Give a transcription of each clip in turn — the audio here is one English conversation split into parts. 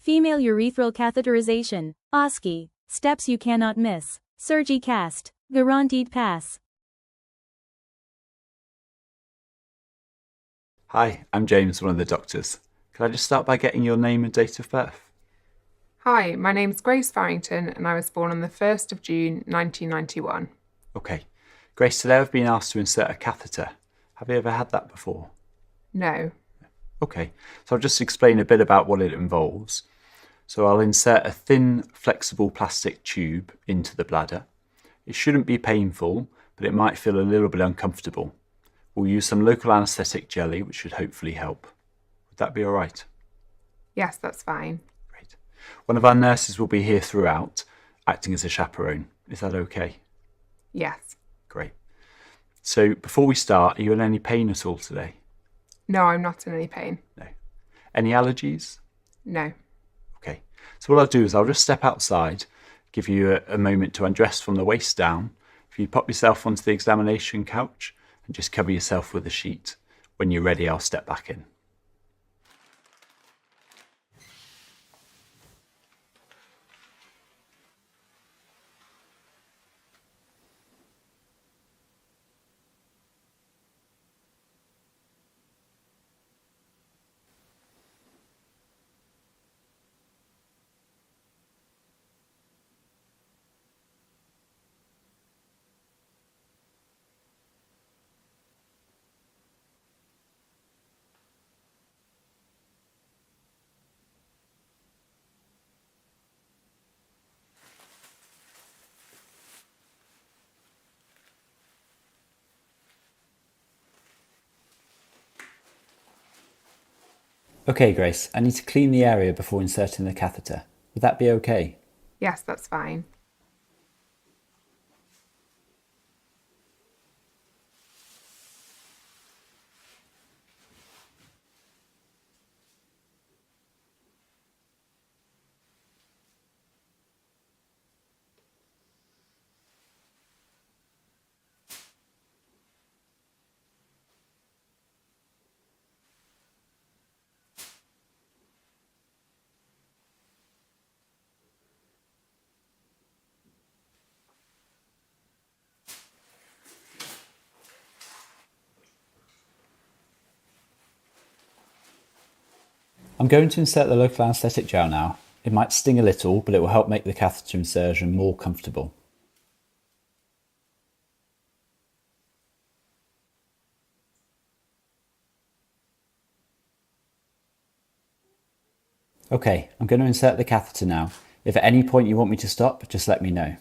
Female urethral catheterization, OSCE, steps you cannot miss. SurgiCast, guaranteed pass. Hi, I'm James, one of the doctors. Can I just start by getting your name and date of birth? Hi, my name's Grace Farrington and I was born on the 1st of June 1991. Okay. Grace, today I've been asked to insert a catheter. Have you ever had that before? No. Okay, so I'll just explain a bit about what it involves. So I'll insert a thin, flexible plastic tube into the bladder. It shouldn't be painful, but it might feel a little bit uncomfortable. We'll use some local anaesthetic jelly, which should hopefully help. Would that be all right? Yes, that's fine. Great. One of our nurses will be here throughout, acting as a chaperone. Is that okay? Yes. Great. So before we start, are you in any pain at all today? No, I'm not in any pain. No. Any allergies? No. Okay. So what I'll do is I'll just step outside, give you a moment to undress from the waist down. If you pop yourself onto the examination couch and just cover yourself with a sheet. When you're ready, I'll step back in. Okay, Grace, I need to clean the area before inserting the catheter. Would that be okay? Yes, that's fine. I'm going to insert the local anaesthetic gel now. It might sting a little, but it will help make the catheter insertion more comfortable. Okay, I'm going to insert the catheter now. If at any point you want me to stop, just let me know.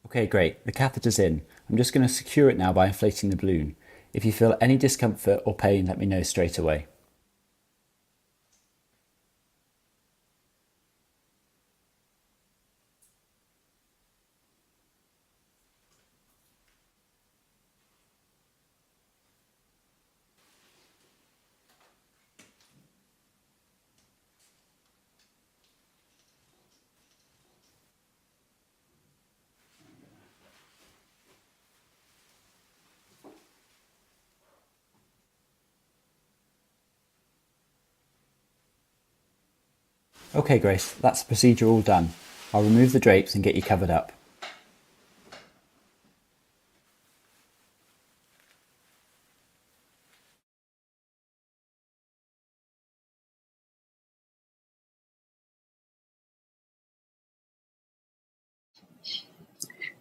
Okay, great. The catheter's in. I'm just going to secure it now by inflating the balloon. If you feel any discomfort or pain, let me know straight away. Okay, Grace, that's the procedure all done. I'll remove the drapes and get you covered up.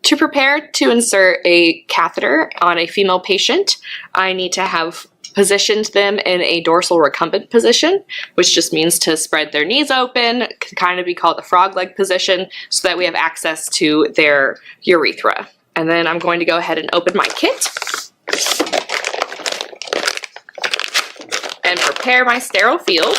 To prepare to insert a catheter on a female patient, I need to have positioned them in a dorsal recumbent position, which just means to spread their knees open, can kind of be called the frog leg position, so that we have access to their urethra. And then I'm going to go ahead and open my kit and prepare my sterile field.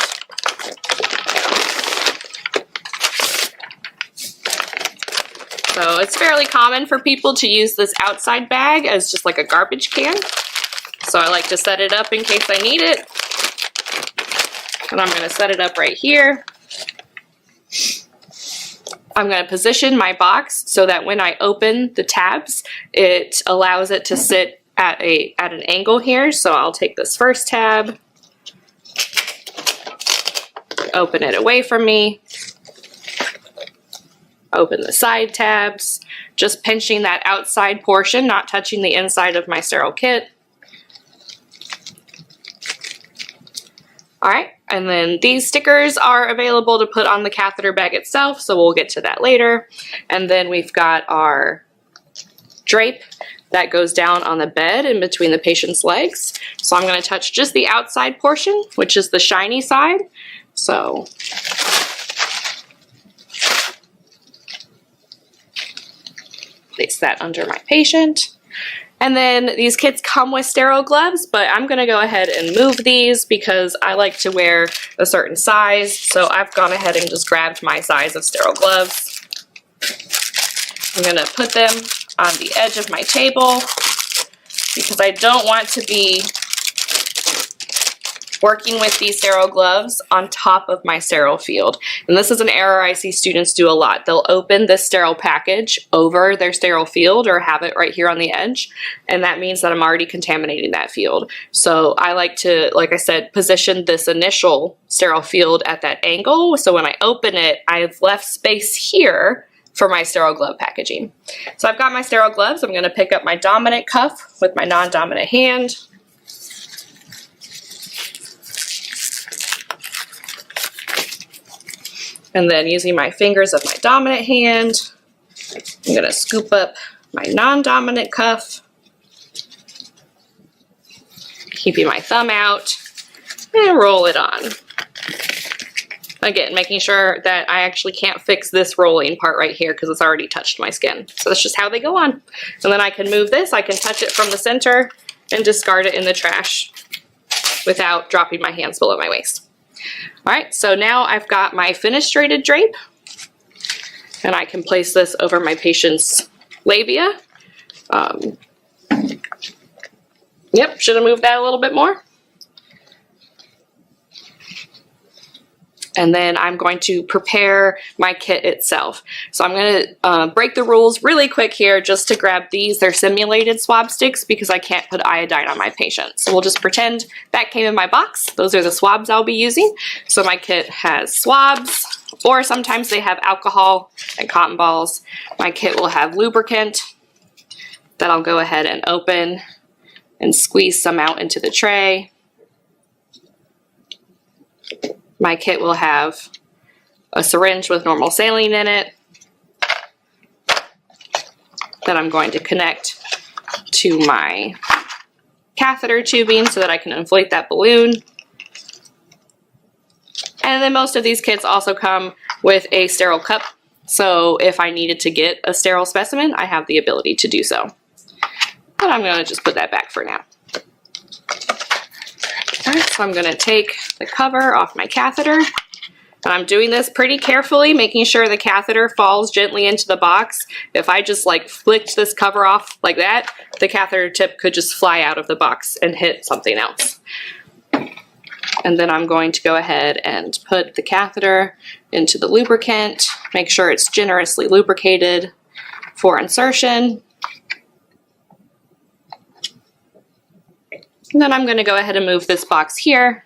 So it's fairly common for people to use this outside bag as just like a garbage can. So I like to set it up in case I need it. And I'm going to set it up right here. I'm going to position my box so that when I open the tabs, it allows it to sit at an angle here. So I'll take this first tab, open it away from me, open the side tabs, just pinching that outside portion, not touching the inside of my sterile kit. All right, and then these stickers are available to put on the catheter bag itself, so we'll get to that later. And then we've got our drape that goes down on the bed in between the patient's legs. So I'm going to touch just the outside portion, which is the shiny side. So place that under my patient. And then these kits come with sterile gloves, but I'm going to go ahead and move these because I like to wear a certain size. So I've gone ahead and just grabbed my size of sterile gloves. I'm going to put them on the edge of my table because I don't want to be working with these sterile gloves on top of my sterile field. And this is an error I see students do a lot. They'll open this sterile package over their sterile field or have it right here on the edge, and that means that I'm already contaminating that field. So I like to, like I said, position this initial sterile field at that angle, so when I open it, I've left space here for my sterile glove packaging. So I've got my sterile gloves. I'm going to pick up my dominant cuff with my non-dominant hand. And then using my fingers of my dominant hand, I'm going to scoop up my non-dominant cuff, keeping my thumb out, and roll it on. Again, making sure that I actually can't fix this rolling part right here because it's already touched my skin. So that's just how they go on. And then I can move this, I can touch it from the center and discard it in the trash without dropping my hands below my waist. All right, so now I've got my fenestrated drape, and I can place this over my patient's labia. Yep, should have moved that a little bit more. And then I'm going to prepare my kit itself. So I'm going to break the rules really quick here just to grab these. They're simulated swab sticks because I can't put iodine on my patient. So we'll just pretend that came in my box. Those are the swabs I'll be using. So my kit has swabs, or sometimes they have alcohol and cotton balls. My kit will have lubricant that I'll go ahead and open and squeeze some out into the tray. My kit will have a syringe with normal saline in it that I'm going to connect to my catheter tubing so that I can inflate that balloon. And then most of these kits also come with a sterile cup, so if I needed to get a sterile specimen, I have the ability to do so. But I'm going to just put that back for now. Alright, so I'm going to take the cover off my catheter, and I'm doing this pretty carefully, making sure the catheter falls gently into the box. If I just like flicked this cover off like that, the catheter tip could just fly out of the box and hit something else. And then I'm going to go ahead and put the catheter into the lubricant, make sure it's generously lubricated for insertion. And then I'm going to go ahead and move this box here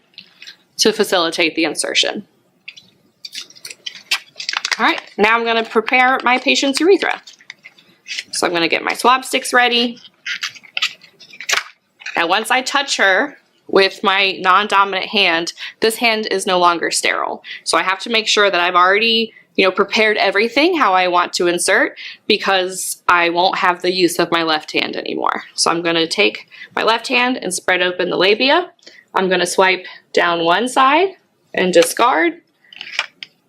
to facilitate the insertion. All right, now I'm going to prepare my patient's urethra. So I'm going to get my swab sticks ready. Now once I touch her with my non-dominant hand, this hand is no longer sterile. So I have to make sure that I've already prepared everything how I want to insert, because I won't have the use of my left hand anymore. So I'm going to take my left hand and spread open the labia. I'm going to swipe down one side and discard,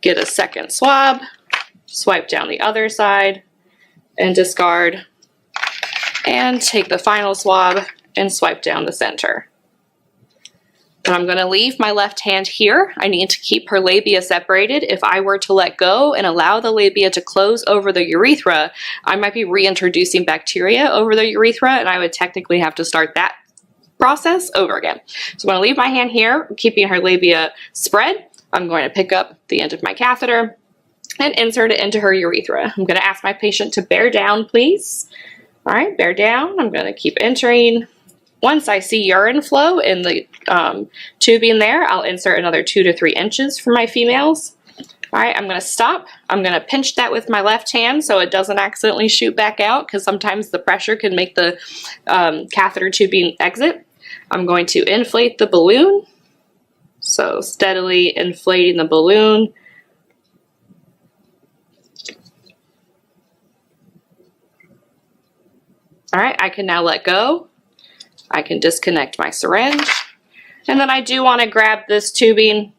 get a second swab, swipe down the other side and discard, and take the final swab and swipe down the center. And I'm going to leave my left hand here. I need to keep her labia separated. If I were to let go and allow the labia to close over the urethra, I might be reintroducing bacteria over the urethra, and I would technically have to start that process over again. So I'm going to leave my hand here, keeping her labia spread. I'm going to pick up the end of my catheter and insert it into her urethra. I'm going to ask my patient to bear down, please. All right, bear down. I'm going to keep entering. Once I see urine flow in the tubing there, I'll insert another 2 to 3 inches for my females. All right, I'm going to stop. I'm going to pinch that with my left hand so it doesn't accidentally shoot back out, because sometimes the pressure can make the catheter tubing exit. I'm going to inflate the balloon. So steadily inflating the balloon. All right, I can now let go. I can disconnect my syringe. And then I do want to grab this tubing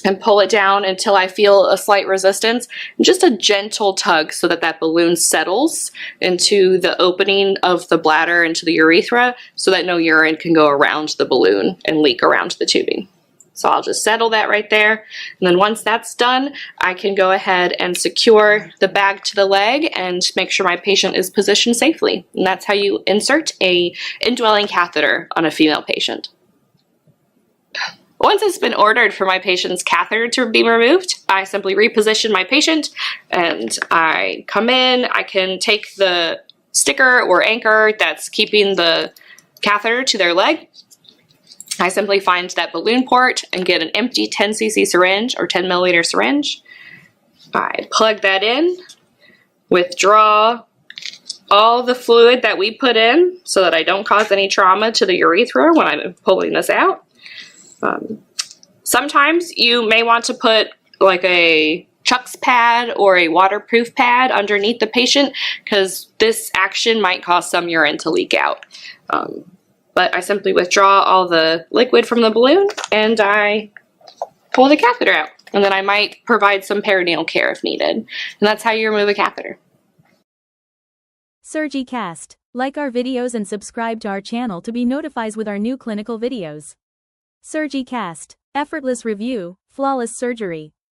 and pull it down until I feel a slight resistance. Just a gentle tug so that that balloon settles into the opening of the bladder, into the urethra, so that no urine can go around the balloon and leak around the tubing. So I'll just settle that right there. And then once that's done, I can go ahead and secure the bag to the leg and make sure my patient is positioned safely. And that's how you insert a indwelling catheter on a female patient. Once it's been ordered for my patient's catheter to be removed, I simply reposition my patient and I come in. I can take the sticker or anchor that's keeping the catheter to their leg. I simply find that balloon port and get an empty 10 cc syringe or 10 milliliter syringe. I plug that in, withdraw all the fluid that we put in so that I don't cause any trauma to the urethra when I'm pulling this out. Sometimes you may want to put like a Chuck's pad or a waterproof pad underneath the patient, because this action might cause some urine to leak out. But I simply withdraw all the liquid from the balloon and I pull the catheter out. And then I might provide some peritoneal care if needed. And that's how you remove a catheter. SurgiCast. Like our videos and subscribe to our channel to be notified with our new clinical videos. SurgiCast. Effortless review, flawless surgery.